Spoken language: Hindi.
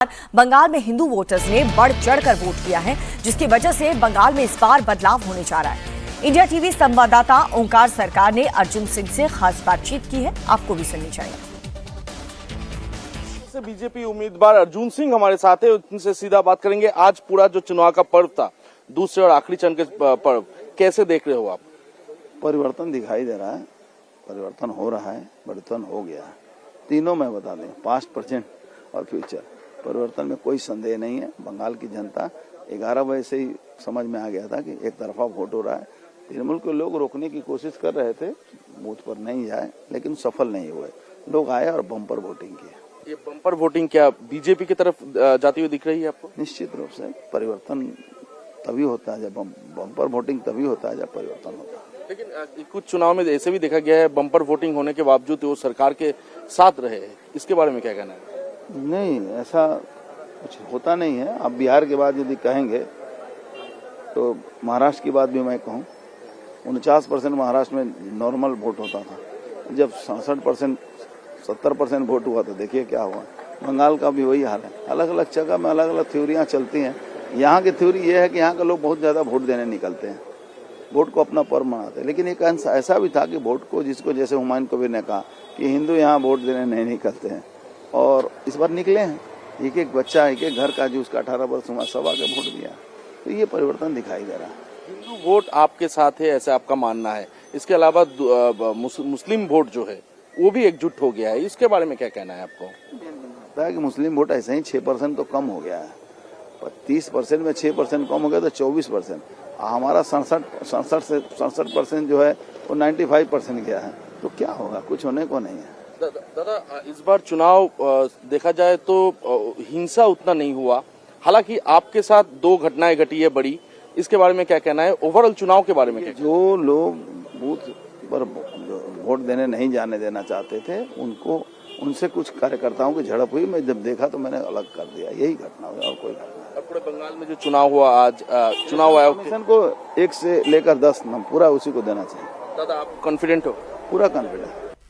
बंगाल में हिंदू वोटर्स ने बढ़ चढ़कर वोट किया है, जिसकी वजह से बंगाल में इस बार बदलाव होने जा रहा है। इंडिया टीवी संवाददाता ओंकार सरकार ने अर्जुन सिंह से खास बातचीत की है, आपको भी सुननी चाहिए। बीजेपी उम्मीदवार अर्जुन सिंह हमारे साथ है, उनसे सीधा बात करेंगे। आज पूरा जो चुनाव का पर्व था, दूसरे और आखिरी चरण के पर्व, कैसे देख रहे हो आप? परिवर्तन दिखाई दे रहा है, परिवर्तन हो रहा है, परिवर्तन हो गया है। तीनों में बता दें, पास्ट, प्रेजेंट और फ्यूचर, परिवर्तन में कोई संदेह नहीं है। बंगाल की जनता 11 बजे से ही समझ में आ गया था कि एक तरफा वोट हो रहा है। तृणमूल के लोग रोकने की कोशिश कर रहे थे, बूथ पर नहीं जाए, लेकिन सफल नहीं हुए। लोग आए और बम्पर वोटिंग की। ये बम्पर वोटिंग क्या बीजेपी की तरफ जाती हुई दिख रही है आपको? निश्चित रूप से परिवर्तन तभी होता है जब बम्पर वोटिंग तभी होता है जब परिवर्तन होता है। लेकिन कुछ चुनाव में ऐसे भी देखा गया है, बम्पर वोटिंग होने के बावजूद वो सरकार के साथ रहे, इसके बारे में क्या कहना है? नहीं, ऐसा कुछ होता नहीं है। अब बिहार के बाद यदि कहेंगे तो महाराष्ट्र की बात भी मैं कहूँ, 49% महाराष्ट्र में नॉर्मल वोट होता था। जब 67%, 70% वोट हुआ तो देखिए क्या हुआ। बंगाल का भी वही हाल है। अलग अलग जगह में अलग अलग थ्योरियाँ चलती हैं। यहाँ की थ्योरी ये है कि यहाँ के लोग बहुत ज्यादा वोट देने निकलते हैं, वोट को अपना पर्व मनाते हैं। लेकिन एक ऐसा भी था कि वोट को, जिसको जैसे हुमायूं कबीर ने कहा कि हिंदू यहाँ वोट देने नहीं निकलते हैं, और इस बार निकले हैं। एक एक बच्चा, एक एक घर का जो उसका 18 वर्ष हुआ, सब आके वोट दिया। तो ये परिवर्तन दिखाई दे रहा है। हिंदू वोट आपके साथ है, ऐसा आपका मानना है? इसके अलावा मुस्लिम वोट जो है वो भी एकजुट हो गया है, इसके बारे में क्या कहना है आपको? लगता है कि मुस्लिम वोट ऐसे ही 6% तो कम हो गया है, पर 30% में 6% कम हो गया तो 24%। हमारा 67% जो है वो 95% गया है। तो क्या होगा? कुछ होने को नहीं है। दादा, इस बार चुनाव देखा जाए तो हिंसा उतना नहीं हुआ, हालांकि आपके साथ 2 घटनाएं घटी है बड़ी, इसके बारे में क्या कहना है? ओवरऑल चुनाव के बारे में क्या? जो लोग बूथ पर वोट देने नहीं जाने देना चाहते थे, उनसे कुछ कार्यकर्ताओं की झड़प हुई। मैं जब देखा तो मैंने अलग कर दिया। यही घटना हुई और कोई घटना। अब पूरे बंगाल में जो चुनाव हुआ आज, चुनाव आयोग को 1 से लेकर 10 पूरा उसी को देना चाहिए। दादा, आप कॉन्फिडेंट हो? पूरा कॉन्फिडेंट।